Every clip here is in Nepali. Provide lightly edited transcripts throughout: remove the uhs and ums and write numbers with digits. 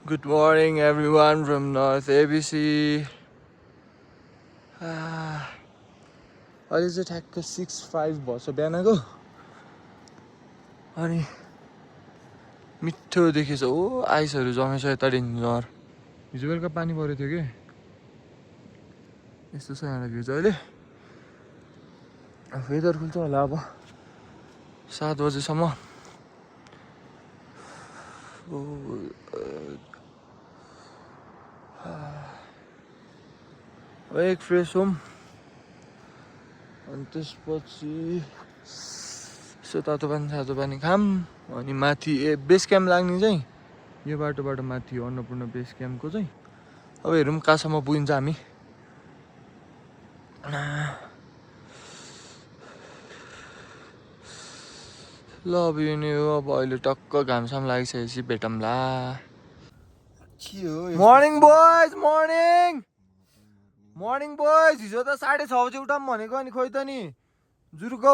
Good morning everyone from North ABC. अहिले चाहिँ ठ्याक्क 6:05 भएछ बिहानको अनि मिठो देखेछ ओ आइसहरू जमेछ यता डेन्जर हिजो बेलुका पानी परेको थियो कि यस्तो छ यहाँ भ्यू चाहिँ अहिले वेदर खुल्छ होला अब 7 बजेसम्म एक फ्रेस होम अनि त्यसपछि यसो तातो पानी खाम अनि माथि बेस क्याम्प लाग्ने चाहिँ यो बाटोबाट माथि अन्नपूर्ण बेस क्याम्पको चाहिँ अब हेरौँ कहाँसम्म पुगिन्छ हामी ल अब यो नै हो अब अहिले टक्क घामसाम लागिसकेपछि भेटौँला मर्निङ बोइज मर्निङ बोइज हिजो त 6:30 बजे उठाउँ भनेको अनि खोइ त नि जुरुक्क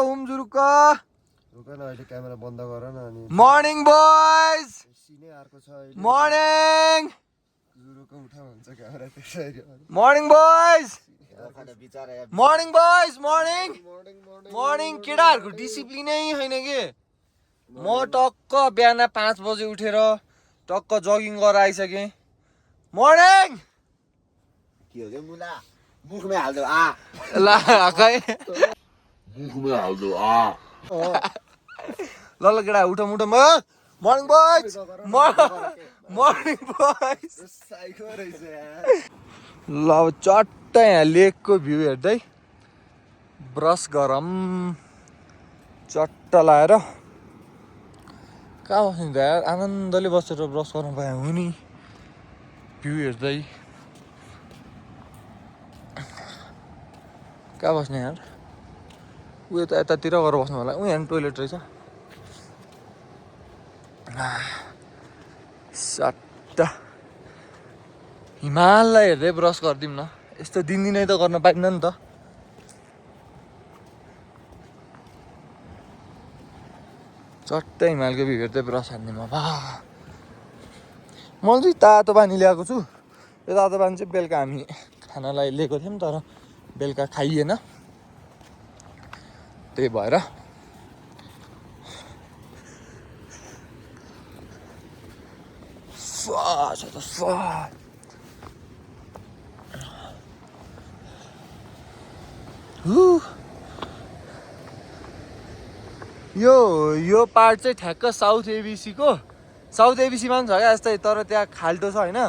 क्यामेरा बन्द गर न अनि मर्निङ बोइज सिनै अर्को छ मर्निङ उठा भन्छ क्यामेरा त्यसरी मर्निङ बोइज मर्निङ केटाहरूको डिसिप्लिनै छैन के म टक्क बिहान 5 बजे उठेर टक्क जगिङ गरेर आइसकेँ मर्निङ के हो के मुला मुखमै हाल्दो ला खै मुखमै हाल्दो ल केटा उठ मर्निङ बोइज साइको रहेछ यार ल अब चट्ट यहाँ लेकको भ्यू हेर्दै ब्रस गरौँ चट्ट लाएर कहाँ बस्ने त यार आनन्दले बसेर ब्रस गर्नु पाए हुने भ्यू हेर्दै कहाँ बस्ने यार उयो त यतातिर गएर बस्नु होला ऊ यहाँ टोइलेट रहेछ सट्ट हिमाललाई हेर्दै ब्रस गरिदिउँ न यस्तो दिनदिनै त गर्न पाइन्न नि त चट्टै हिमालको भ्यू हेर्दै ब्रस हान्ने म मैले चाहिँ तातो पानी ल्याएको छु यो तातो पानी चाहिँ बेलुका हामी खानालाई लिएको थियौँ तर बेलुका खाइएन त्यही भएर यो पार्ट चाहिँ ठ्याक्क साउथ एबिसीमा पनि छ क्या यस्तै तर त्यहाँ खाल्टो छ होइन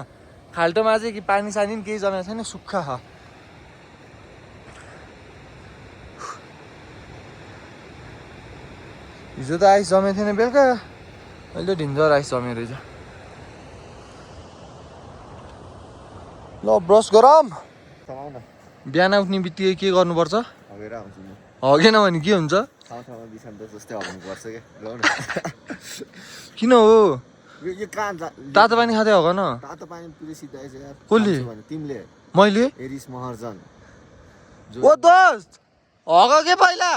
खाल्टोमा चाहिँ कि पानी सानी पनि केही जमेको छैन सुक्खा छ हिजो त आइस जमेको थिएन बेलुका अहिले ढिन्जर आइस जमेको रहेछ ल ब्रस गरौँ बिहान उठ्ने बित्तिकै के गर्नुपर्छ हगेन भने के हुन्छ किन हो तातो पानी खाँदै हग न तातो पानी पुरै सिधाएछ यार कसले तिमीले मैले एरिस महर्जन ओ दोस्त हग के पहिला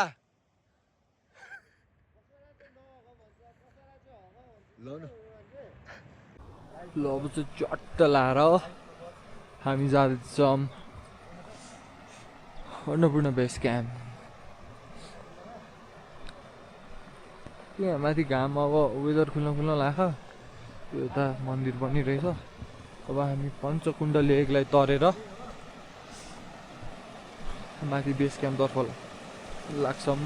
ल अब चाहिँ चट्ट लाएर हामी जाँदैछौँ अन्नपूर्ण बेस क्याम्प यहाँ माथि घाम अब वेदर खुल्न लाग्यो यता मन्दिर पनि रहेछ अब हामी पञ्चकुण्ड लेकलाई तरेर माथि बेस क्याम्पतर्फ लाग्छौँ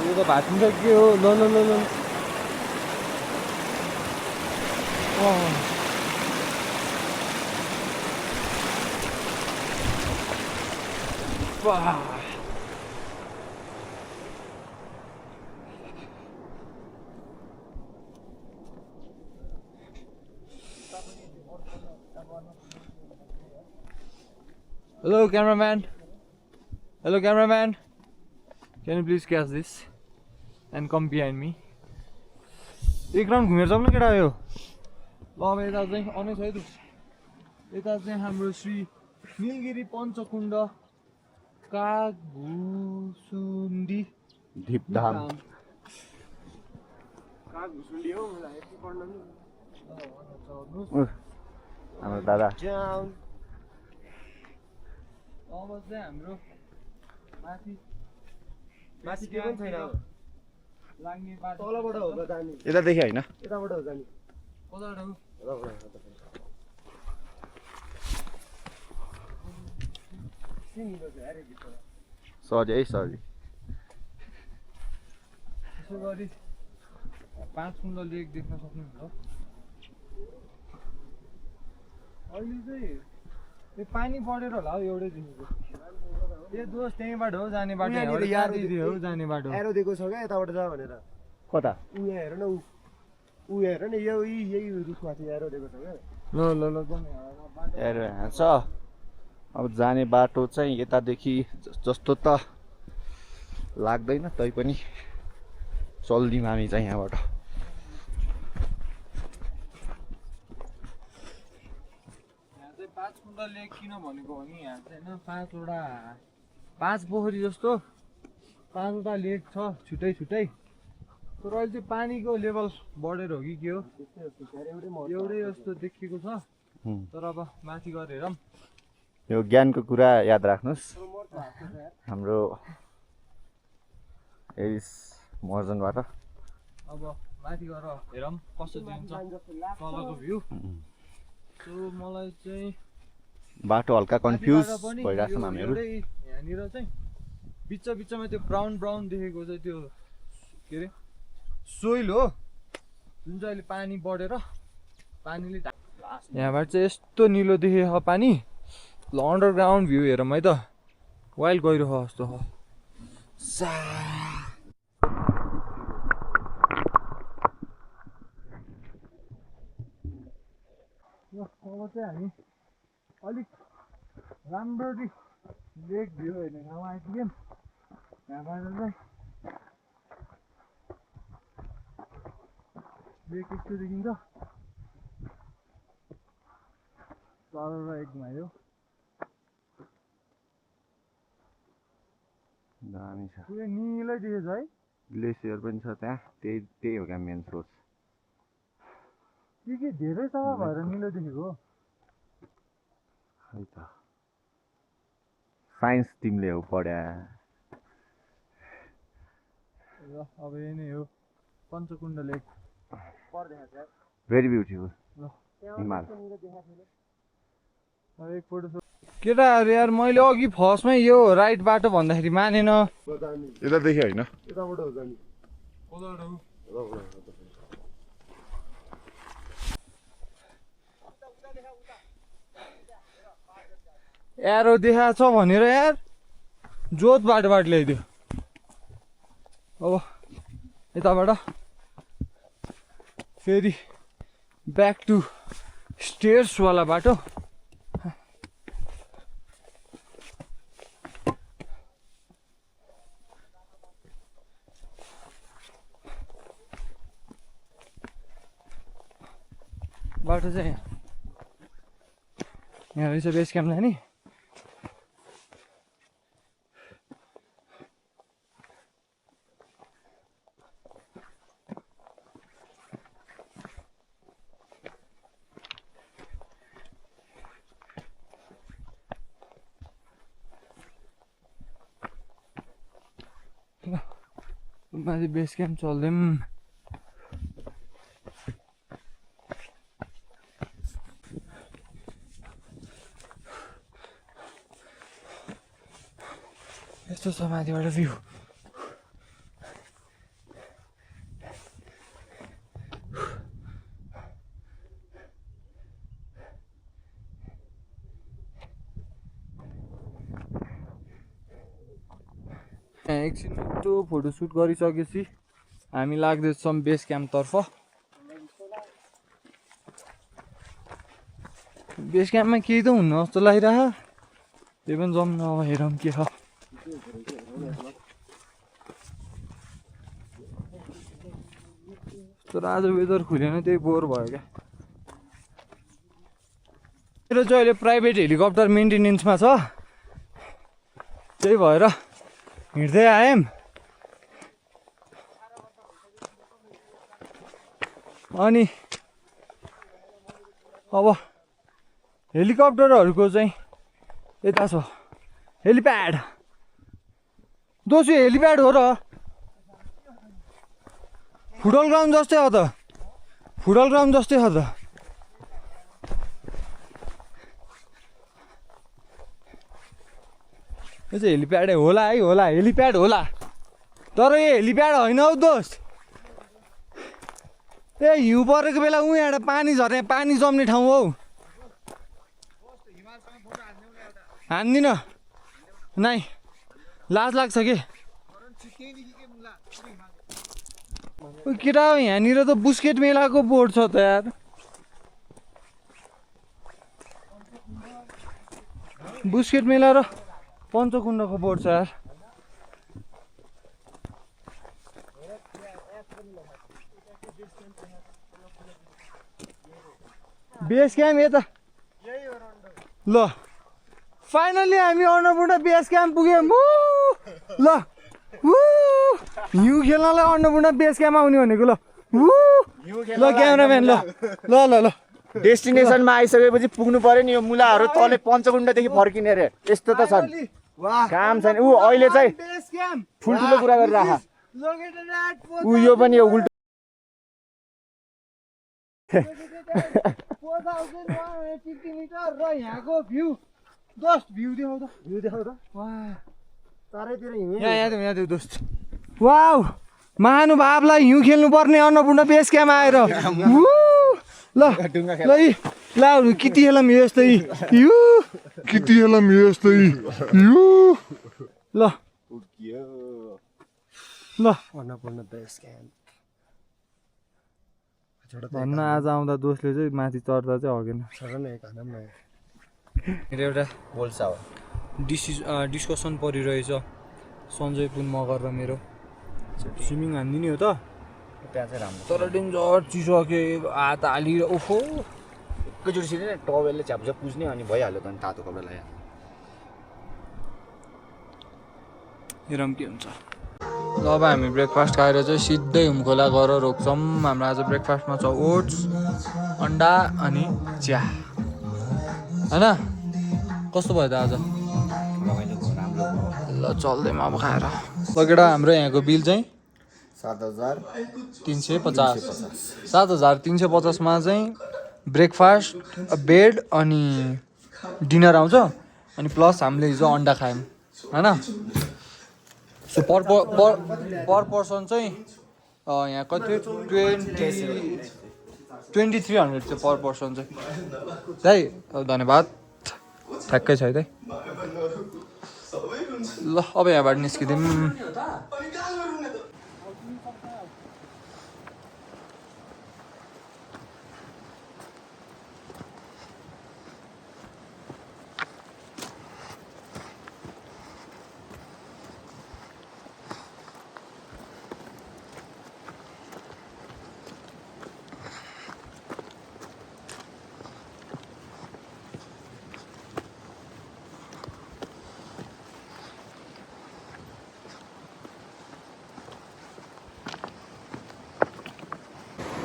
यो त भाँचिन्छ के हो ल Hello, cameraman. Hello, cameraman. Can you please catch this and come behind me? एक राउन्ड घुमेर जाउँ न केटा यो ल अब यता चाहिँ आउनै छ है त यता चाहिँ हाम्रो श्री नीलगिरी पञ्चकुण्ड कागभुसुण्डी धिपधाम कागभुसुण्डी हो मलाई यति पढ्न नि हाम्रो दादा अब चाहिँ हाम्रो माथि माथि के पनि छैन लाग्ने बाटो तलबाट हो त जाने यतादेखि होइन यताबाट हो जाने सरी है सरी त्यसो गरी 5 कुण्ड लेक देख्न सक्नुहुन्छ अहिले चाहिँ यो पानी बढेर होला हौ एउटै देखेको यो दोष त्यहीँबाट हो जाने बाटो यहाँनिर यहाँबाट यार हो जाने बाटो एरो दिएको छ क्या यताबाट जा भनेर कता ऊ यहाँ हेर न ऊ हेर न यही रुखमाथि एरो दिएको छ क्या ल ल ल जाने हेर यहाँ छ अब जाने बाटो चाहिँ यतादेखि जस्तो त लाग्दैन तैपनि चल्दिउँ हामी चाहिँ यहाँबाट यहाँ चाहिँ 5 कुण्ड लेक किन भनेको भने यहाँ चाहिँ होइन 5 पोखरी जस्तो 5वटा लेक छ छुट्टै छुट्टै तर अहिले चाहिँ पानीको लेभल बढेर हो कि के हो एउटै जस्तो देखिएको छ तर अब माथि गएर हेरौँ यो ज्ञानको कुरा याद राख्नुहोस् हाम्रो यस महर्जनबाट अब माथि गएर हेरौँ कस्तो देखिन्छ तलको भ्यू सो मलाई चाहिँ बाटो हल्का कन्फ्युज माथिबाट पनि भइरहेको यो छौँ हामीहरू एउटै यहाँनिर चाहिँ बिचमा त्यो ब्राउन देखेको चाहिँ त्यो के अरे सोइल हो जुन चाहिँ अहिले पानी बढेर पानीले यहाँबाट चाहिँ यस्तो निलो देखेको पानी ल अन्डरग्राउन्ड भ्यू हेरौँ है त वाइल्ड गइरह जस्तो हो अब चाहिँ हामी अलिक राम्ररी लेक भ्यू हेर्ने ठाउँमा आइपुग्यौँ यहाँबाट चाहिँ लेक यस्तो देखिन्छ तल एक घुमायो दामी छ पुरै निलै देखेछ है ग्लेसियर पनि छ त्यहाँ त्यही हो क्या मेन सोर्स के धेरै सफा भएर निलो देखेको हो खै त साइन्स तिमीले हो पढ्या ल अब यही नै हो पञ्चकुण्ड लेक भेरी ब्युटिफुल ल हिमाल अब एक फोटो केटाहरू यार मैले अघि फर्स्टमै यो राइट बाटो भन्दाखेरि मानेन यतादेखि होइन यताबाट हो जाने एरो देखाएको छ भनेर यार जोत बाटोबाट ल्याइदियो अब यताबाट फेरि ब्याक टु स्टेयर्सवाला बाटो बाटो चाहिँ यहाँ रहेछ बेस क्याम्प जाने माथि बेस क्याम्प चल्दै यस्तो छ माथिबाट भ्यू यहाँ एकछिन त्यो फोटोसुट गरिसकेपछि हामी लाग्दैछौँ बेस क्याम्पतर्फ। बेस क्याम्पमा केही त हुन्न जस्तो लागिरह, त्यही पनि जाउँ न अब हेरौँ के छ। तर आज वेदर खुलेन, त्यही बोर भयो क्या। मेरो चाहिँ अहिले प्राइभेट हेलिकप्टर मेन्टेनेन्समा छ, त्यही भएर हिँड्दै आयौँ। अनि अब हेलिकप्टरहरूको चाहिँ यता छ हेलिप्याड। दोस्रो हेलिप्याड हो र, फुटबल ग्राउन्ड जस्तै हो त, फुटबल ग्राउन्ड जस्तै हो त। यो चाहिँ हेलिप्याडै होला है, होला हेलिप्याड होला, तर यो हेलिप्याड होइन हौ दोस्त। ए हिउँ परेको बेला यहाँ पानी झर्ने, पानी जम्ने ठाउँ हौ। हान्दिन नाइ, लाज लाग्छ कि केटा। यहाँनिर त बुस्केट मेलाको बोर्ड छ त यार। बुस्केट मेला र पञ्चकुण्डको बोर्ड छ यार। बेस क्याम्प यता ल। फाइनली हामी अन्नपूर्ण बेस क्याम्प पुग्यौँ। ल हिउँ खेल्नलाई अन्नपूर्ण बेस क्याम्प आउने भनेको। ल ल क्यामेराम्यान ल ल ल ल डेस्टिनेसनमा आइसकेपछि पुग्नु पर्यो नि। यो मुलाहरू तले पञ्चकुण्डदेखि फर्किने रे, यस्तो त छन्, काम छैन। ऊ अहिले चाहिँ ठुल्ठुलो कुरा गरिराख। ऊ यो पनि यो उल्टो 4150 मिटर र यहाँको भ्यू दोस्त, भ्यू देखाउ त, भ्यू देखाउ त। वाह चारैतिर हिउँ। यहाँ देऊ दोस्त। वाउ, महानुभावलाई हिउँ खेल्नु पर्ने अन्नपूर्ण बेस क्याम्प आएर। ल ल ल किति हेलम यस्तै यु, किति हेलम यस्तै यु। ल ल अन्नपूर्ण बेस क्याम्प भन्न आज आउँदा दोस्तले चाहिँ माथि चढ्दा चाहिँ हगेन। मेरो एउटा बोल्सा हो डिस्कसन परिरहेछ सञ्जय पुन मगर र मेरो। स्विमिङ हान्दिने हो त, त्यहाँ चाहिँ राम्रो, तर डेन्जर चिसो के हात हालिर ओहो एकैचोटि सिधै टवेलले च्याप्छ पुज्ने अनि भइहाल्यो त। अनि तातो कपडा लगायो। हेरौँ के हुन्छ। ल अब हामी ब्रेकफास्ट खाएर चाहिँ सिधै हुमखोला गएर रोक्छौँ। हाम्रो आज ब्रेकफास्टमा छ ओट्स, अन्डा अनि चिया होइन। कस्तो भयो त आज? ल चल्दैमा अब खाएर। लगेर हाम्रो यहाँको बिल चाहिँ 7350। 7350मा चाहिँ ब्रेकफास्ट, बेड अनि डिनर आउँछ, अनि प्लस हामीले हिजो अन्डा खायौँ होइन। सो पर पर्सन चाहिँ यहाँ कति 2300 चाहिँ पर पर्सन चाहिँ। दाइ धन्यवाद, ठ्याक्कै छ है दाइ। ल अब यहाँबाट निस्किदिउँ।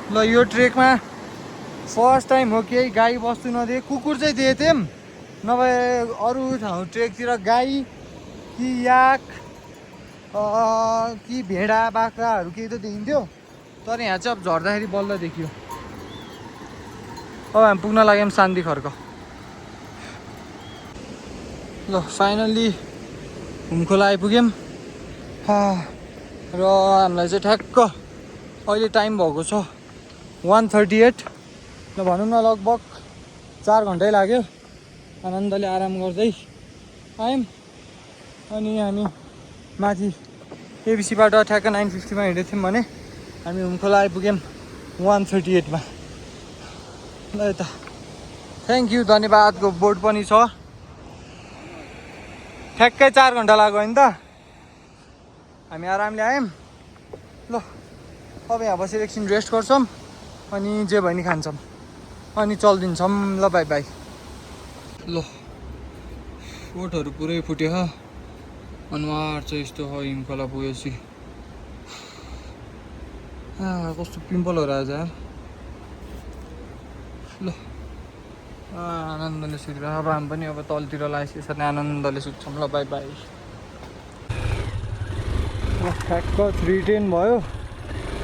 ल यो ट्रेकमा फर्स्ट टाइम हो केही गाई बस्तु नदिए, कुकुर चाहिँ दिए थियौँ, नभए अरू ठाउँ ट्रेकतिर गाई कि याक कि भेडा बाख्राहरू केही त देखिन्थ्यो, तर यहाँ चाहिँ अब झर्दाखेरि बल्ल देखियो। अब हामी पुग्न लाग्यौँ शान्ति खर्क। ल फाइनल्ली हुमखोला आइपुग्यौँ र हामीलाई चाहिँ ठ्याक्क अहिले टाइम भएको छ 1:38। ल भनौँ न लगभग 4 घन्टै लाग्यो। आनन्दले आराम गर्दै आयौँ अनि हामी माथि केबिसीबाट ठ्याक्क 950 मा हिँडेको थियौँ भने हामी हुमखोला आइपुग्यौँ 138 मा। ल यता थ्याङ्क यू धन्यवादको बोर्ड पनि छ। ठ्याक्कै 4 घन्टा लाग्यो नि त। हामी आरामले आयौँ। ल अब यहाँ बसेर एकछिन रेस्ट गर्छौँ अनि जे भयो नि खान्छौँ अनि चल्दिन्छौँ। ल बाई बाई। ल ओठहरू पुरै फुट्यो अनुहार चाहिँ यस्तो हो हिमखोला पुगेपछि। कस्तो पिम्पलहरू आएछ यार। ल आनन्दले सुतिर अब हामी पनि अब तलतिर लागेपछि यसरी आनन्दले सुत्छौँ। ल बाई बाई। ठ्याक्क 3:10 भयो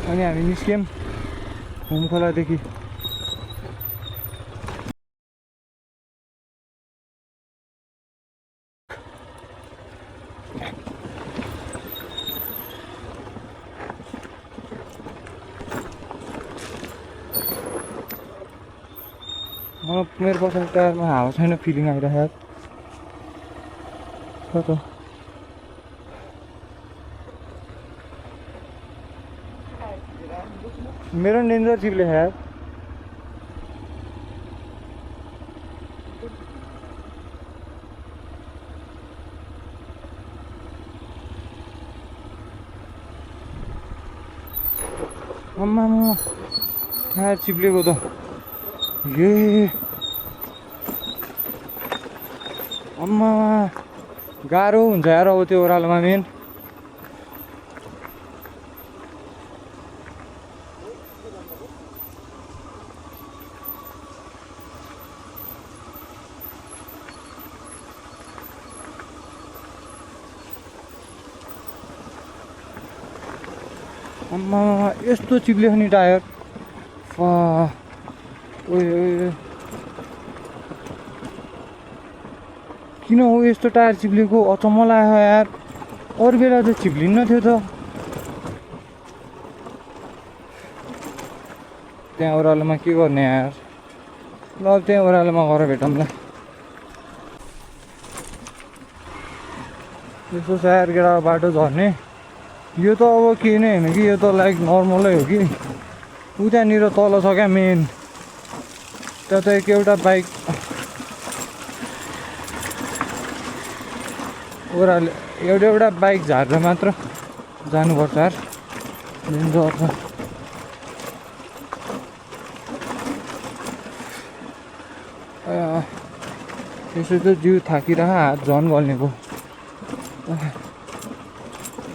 अनि हामी निस्क्यौँ हुमखोलादेखि। मेरो पछाडि टायरमा हावा छैन, फिलिङ आइरहेको छ त। मेरो डेन्जर चिप्ले यार। अम्मा टायर चिप्लेको त ये अम्मा गाह्रो हुन्छ यार अब त्यो ओह्रालोमा मेन। अम्मा यस्तो चिप्ल्यो नि टायर। ओए किन हो यस्तो टायर चिप्लेको अचम्म लाग्यो यार। अरू बेला त चिप्लिन्न थियो त। त्यहाँ ओह्रालोमा के गर्ने यार। ल त्यहाँ ओह्रालोमा गएर भेटौँला। यसो सायर गेडा बाटो झर्ने यो त अब के नै होइन कि यो त लाइक नर्मलै हो कि। उतानिर तल छ क्या मेन। त्यहाँ त एउटा बाइक ओह्रालो एउटा बाइक झारेर मात्र जानुपर्छ यार। डेन्जर छ। यसो त जिउ थाकिरह हात झन् गल्ने भयो।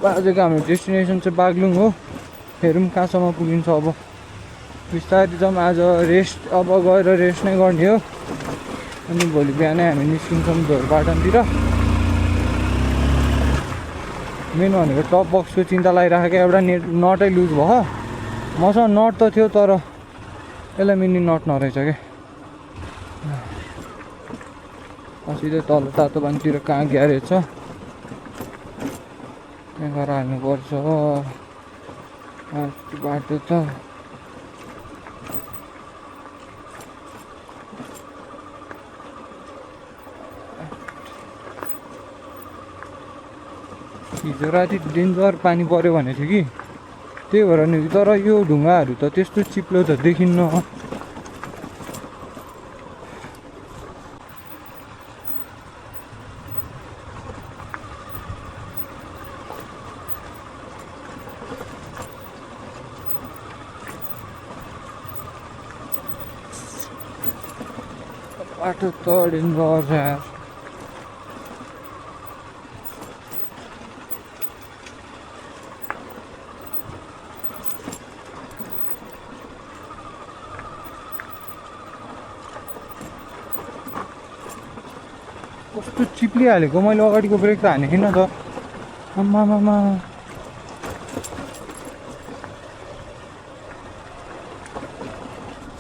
आजको हाम्रो डेस्टिनेसन चाहिँ बागलुङ हो। हेरौँ कहाँसम्म पुगिन्छ। अब बिस्तारै जाउँ। आज रेस्ट अब गएर रेस्ट नै गर्ने हो अनि भोलि बिहानै हामी निस्किन्छौँ ढोरपाटनतिर। मेन भनेको टप बक्सको चिन्ता लागिरहेको एउटा नटै लुज भयो। मसँग नट त थियो तर यसलाई मिनी नट नरहेछ क्या। सिधै तल तातो पानीतिर कहाँ ग्यारेज छ त्यहाँ गएर हाल्नुपर्छ। बाटो त हिजो राति डेन्जर पानी पऱ्यो भनेको थियो कि त्यही भएर नि। तर यो ढुङ्गाहरू त त्यस्तो चिप्लो त देखिन्न। बाटो त डेन्जर छ यार। कस्तो चिप्लिहालेको। मैले अगाडिको ब्रेक त हानेको थिइनँ त। आम्मामा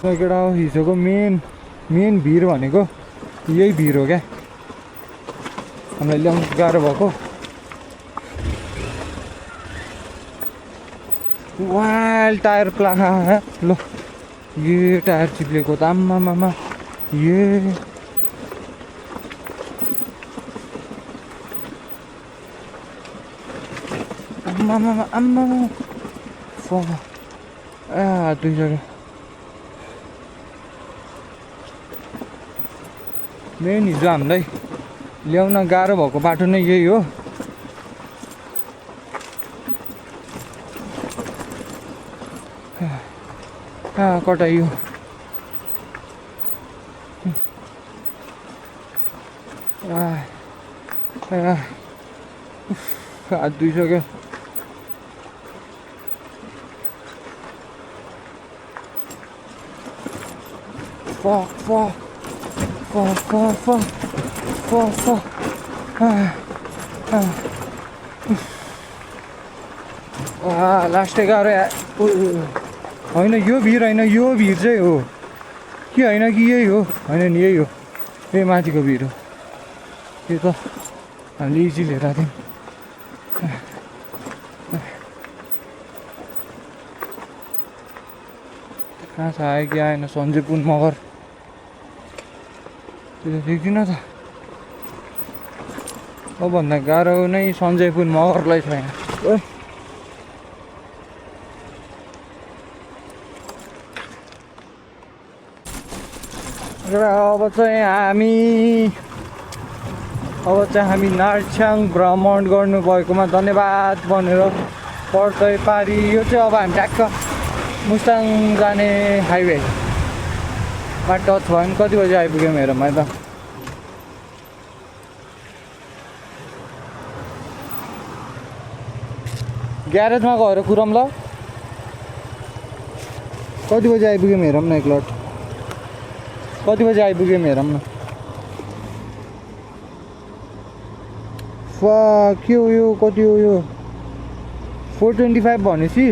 केटा हो। हिजोको मेन भिड भनेको यही भिड हो क्या। हामीलाई ल्याउनु गाह्रो भएको। वाइल्ड टायर प्लाखा ल ये टायर चिप्लेको त आम्मामा ये। आम्मा हात दुइसक्यो मेन हिजो हामीलाई ल्याउन गाह्रो भएको बाटो नै यही हो कटाइयो हात दुइसक्यो लास्टै गाह्रो होइन यो भिड होइन यो भिड चाहिँ हो कि होइन कि यही हो होइन नि यही हो यही माथिको भिड हो यो त हामीले इजी लिएर थियौँ कहाँ छ आयो कि आएन सन्जय पुन मगर त्यो त देख्दिनँ त भन्दा गाह्रो नै सन्जय पुन मगरलाई छ यहाँ र अब चाहिँ हामी नार्छ्याङ भ्रमण गर्नुभएकोमा धन्यवाद भनेर पर्दै पारी यो चाहिँ अब हामी ट्याक्क मुस्ताङ जाने हाइवेमा टच भयो भने कति बजी आइपुग्यौँ हेरौँ है त ग्यारेजमा गएर कुरौँ ल कति बजी आइपुग्यौँ हेरौँ न एकलट कति बजी आइपुग्यौँ हेरौँ न के हो यो कति हो यो 425 भनेपछि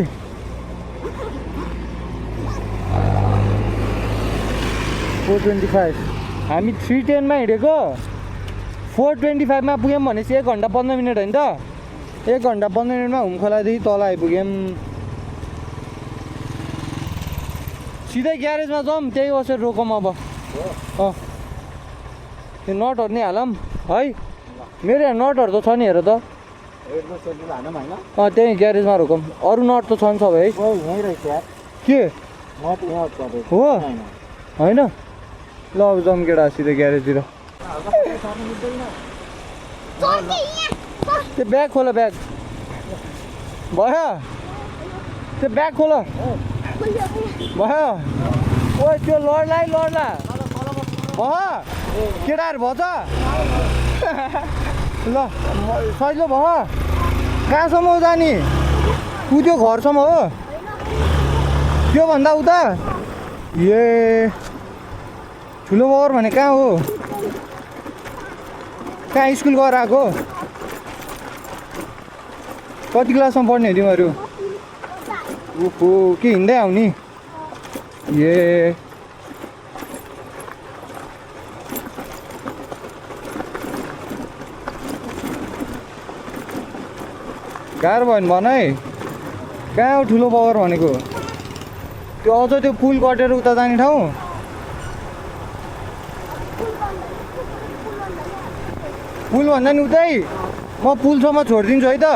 425 हामी 310 मा हिँडेको 425 मा पुग्यौँ भनेपछि 1 घन्टा 15 मिनट होइन त 1 घन्टा 15 मिनटमा हुमखोलादेखि तल आइपुग्यौँ सिधै ग्यारेजमा जाउँ त्यही बसेर रोकौँ अब त्यो नटहरू नि हालौँ है मेरो यहाँ नटहरू त छ नि हेर त त्यही ग्यारेजमा रोकौँ अरू नट त छन् सबै है के हो होइन ल अब जाउँ केटा सिधै ग्यारेजतिर त्यो ब्याग खोल ब्याग भयो त्यो ब्याग खोल भयो ओ त्यो लड्ला भयो केटाहरू भयो त ल सजिलो भयो कहाँसम्म हो जाने त्यो घरसम्म हो त्योभन्दा उता ए ठुलो बगर भने कहाँ हो कहाँ स्कुल गएर आएको कति क्लासमा पढ्ने तिमीहरू ओहो के हिँड्दै आउने ए गाह्रो भयो भने भन है कहाँ हो ठुलो बगर भनेको त्यो अझ त्यो पुल कटेर उता जाने ठाउँ पुल भन्दा नि उतै म पुलसम्म छोडिदिन्छु है त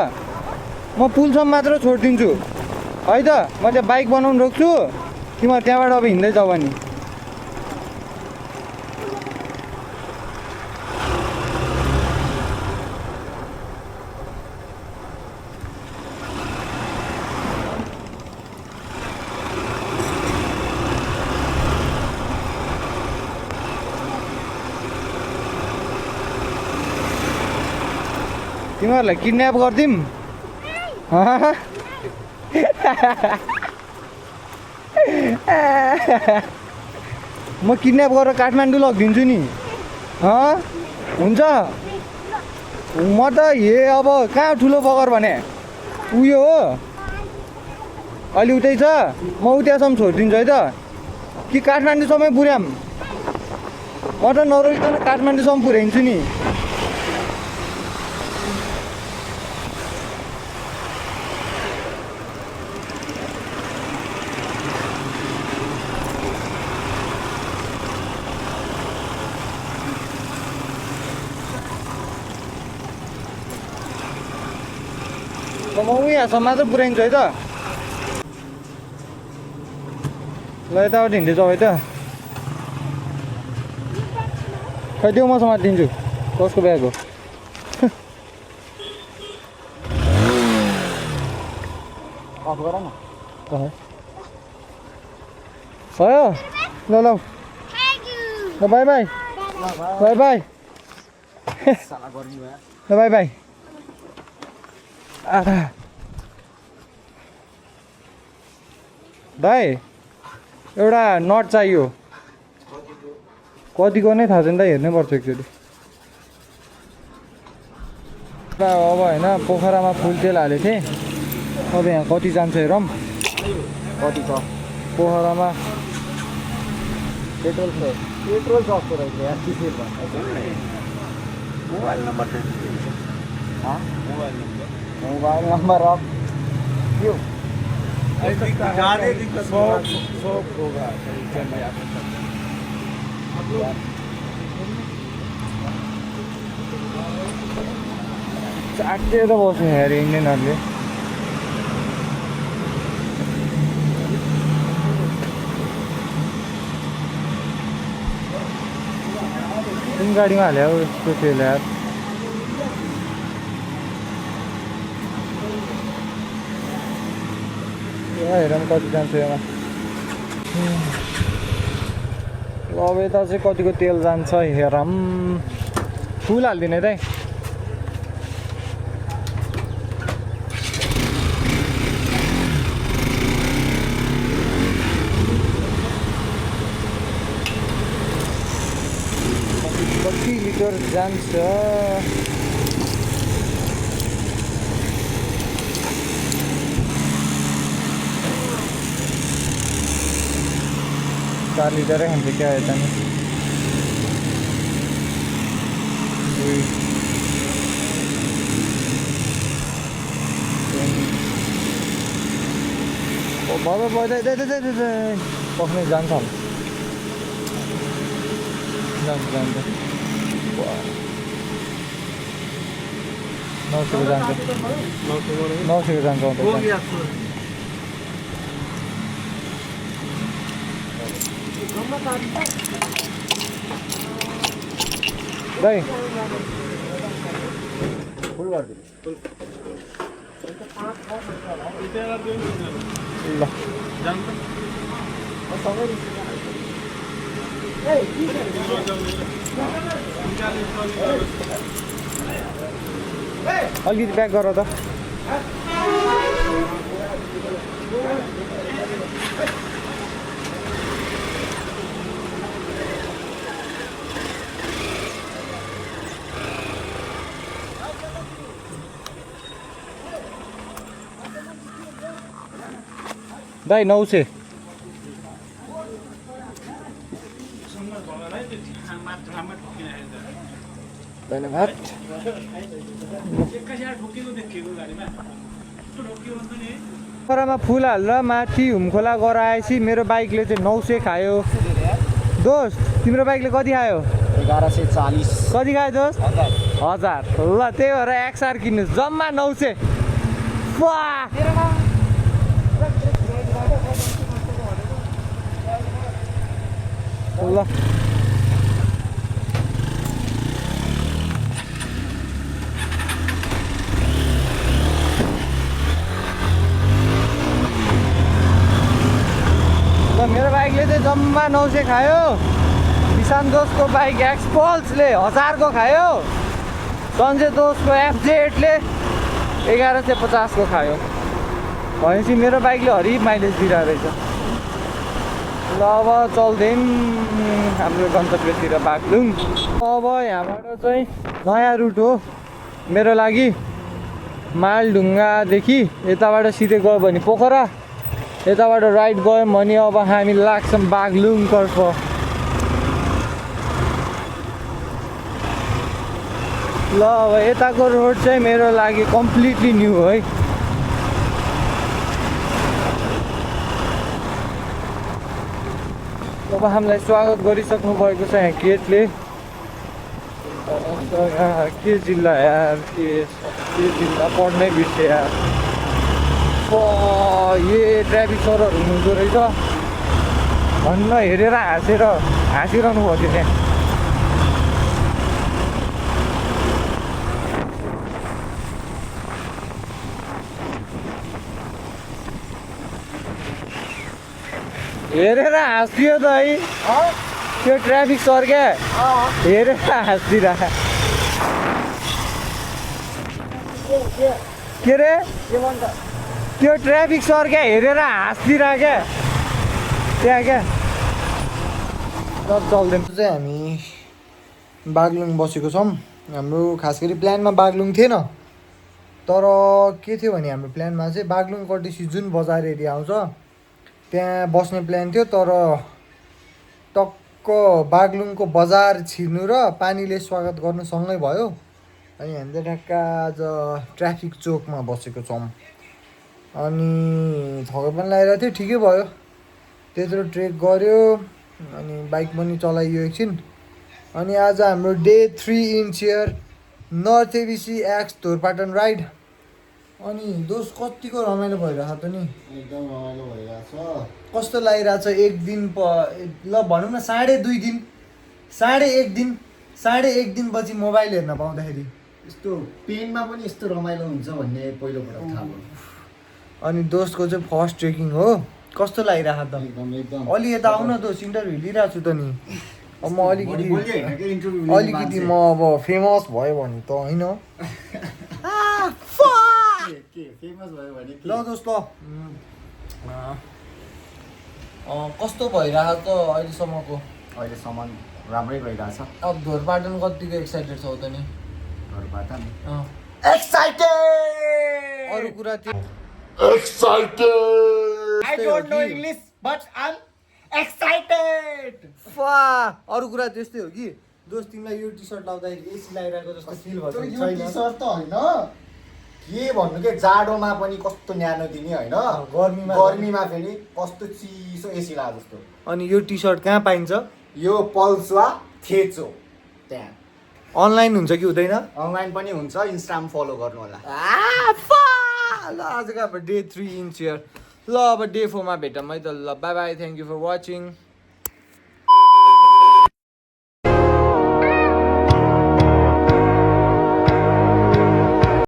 म पुलसम्म मात्र छोडिदिन्छु है त म त्यहाँ बाइक बनाउनु रोक्छु तिमीहरू त्यहाँबाट अब हिँड्दै जाऊ नि तिमीहरूलाई किडन्याप गरिदिउँ म किडन्याप गरेर काठमाडौँ लगिदिन्छु नि हुन्छ म त अब कहाँ ठुलो बगर भने उयो हो अहिले उतै छ म उतासम्म छोडिदिन्छु है त कि काठमाडौँसम्मै पुर्याम म त नरोकिकन काठमाडौँसम्म पुर्याइदिन्छु नि म यहाँसम्म चाहिँ पुऱ्याइन्छ है त ल यताबाट हिँड्दै जाऊ है त खै त्यो म समातिदिन्छु कसको ब्याग हो अफ गर न भयो ल ल बाई बाई बाई बाई ल बाई बाई भाइ एउटा नट चाहियो कतिको नै थाहा छैन त हेर्नै पर्छ एकचोटि अब होइन पोखरामा फुल तेल हालेको थिएँ अब यहाँ कति जान्छ हेरौँ कति छ पोखरामा पेट्रोल सस्तो रहेछ यहाँ चिसेर मोबाइल नम्बर अब यो चाटेर बस्ने हेरे इन्डियनहरूले कुन गाडीमा हाल्यो यस्तो तेल यार हेरौँ कति जान्छ यसमा अब यता चाहिँ कतिको तेल जान्छ हेरौँ फुल हालिदिने दाइ कति लिटर जान्छ 4 लीटर है हमसे क्या रहता नहीं बहुत दे पक्ने जान्छ जान्छ 900 जान्छ 900 जान्छ भाइ फुल गरिदिनु ल अलिकति प्याक गर त दाइ 900 धन्यवाद पोखरामा फुल हालेर माथि हुमखोला गएर आएपछि मेरो बाइकले चाहिँ 900 खायो दोस्त तिम्रो बाइकले कति खायो 1140 कति खायो दोस्त 1000 ल त्यही भएर एक्सआर किन्नु जम्मा 900 ल मेरो बाइकले चाहिँ जम्मा 900 खायो किसान दोस्तको बाइक एक्सपल्सले 1000 को खायो सञ्जय दोस्तको एफजेडले 1150 को खायो भनेपछि मेरो बाइकले हरि माइलेज दिइरहेको रहेछ ल अब चल्दैन हाम्रो गन्तव्यतिर बागलुङ अब यहाँबाट चाहिँ नयाँ रुट हो मेरो लागि मालढुङ्गादेखि यताबाट सिधै गयो भने पोखरा यताबाट राइट गयौँ भने अब हामी लाग्छौँ बागलुङतर्फ ल अब यताको रोड चाहिँ मेरो लागि कम्प्लिटली न्यू है अब हामीलाई स्वागत गरिसक्नु भएको छ यहाँ गेटले के जिल्ला यार के जिल्ला पढ्नै बिर्से यार ए ट्राफिक सरहरू हुनुहुँदो रहेछ भन्न हेरेर हाँसिरहनु भयो त्यो त्यहाँ हेरेर हाँसियो त है त्यो ट्राफिक सर क्या हेरेर हाँसिदिरह के रे त्यो ट्राफिक सर क्या हेरेर हाँसिदिरह क्या त्यहाँ क्या चल्दैन चाहिँ हामी बागलुङ बसेको छौँ हाम्रो खास गरी प्लानमा बागलुङ थिएन तर के थियो भने हाम्रो प्लानमा चाहिँ बागलुङ कर्टेसी जुन बजार एरिया आउँछ त्यहाँ बस्ने प्लान थियो तर टक्क बागलुङको बजार छिर्नु र पानीले स्वागत गर्नु सँगै भयो अनि हामी चाहिँ ठ्याक्क आज ट्राफिक चोकमा बसेको छौँ अनि थकाइ पनि लागेको थियो ठिकै भयो त्यत्रो ट्रेक गऱ्यो अनि बाइक पनि चलाइयो एकछिन अनि आज हाम्रो डे 3 इन चियर north ABC X Dhorpatan ride अनि दोस्त कतिको रमाइलो भइरहेको त नि एकदम रमाइलो भइरहेछ कस्तो लागिरहेछ एक दिन ल भनौँ न साढे एक दिनपछि मोबाइल हेर्न पाउँदाखेरि यस्तो पेनमा पनि यस्तो रमाइलो हुन्छ भन्ने पहिलोपटक थाहा भयो अनि दोस्तको चाहिँ फर्स्ट ट्रेकिङ हो कस्तो लागिरहेको त एकदम अलि यता आउन दोस्त इन्टरभ्यू लिइरहेको छु त नि अब म अलिकति म अब फेमस भयो भने त होइन फेमस भयो भने ल दोस्त कस्तो भइरहेको त अहिलेसम्मको अहिलेसम्म राम्रै भइरहेछ अब धोरपाटन कतिको एक्साइटेड छौ त नि धोरपाटन एक्साइटेड अरू कुरा त्यो I don't know English but I'm excited अरू कुरा त्यस्तै हो कि दोस्त तिमीलाई यो टी सर्ट लाउँदाखेरि एसी लगाइरहेको जस्तो फिल यो भएको टी सर्ट त होइन के भन्नु के जाडोमा पनि कस्तो न्यानो दिने होइन गर्मीमा फेरि कस्तो चिसो एसी लाग्यो जस्तो अनि यो टी सर्ट कहाँ पाइन्छ यो पल्सवा थेचो त्यहाँ अनलाइन हुन्छ कि हुँदैन अनलाइन पनि हुन्छ इन्स्टामा फलो गर्नु होला ल आजको अब डे 3 इन चियर ल अब डे 4 मा भेटौँ है त ल bye bye thank you for watching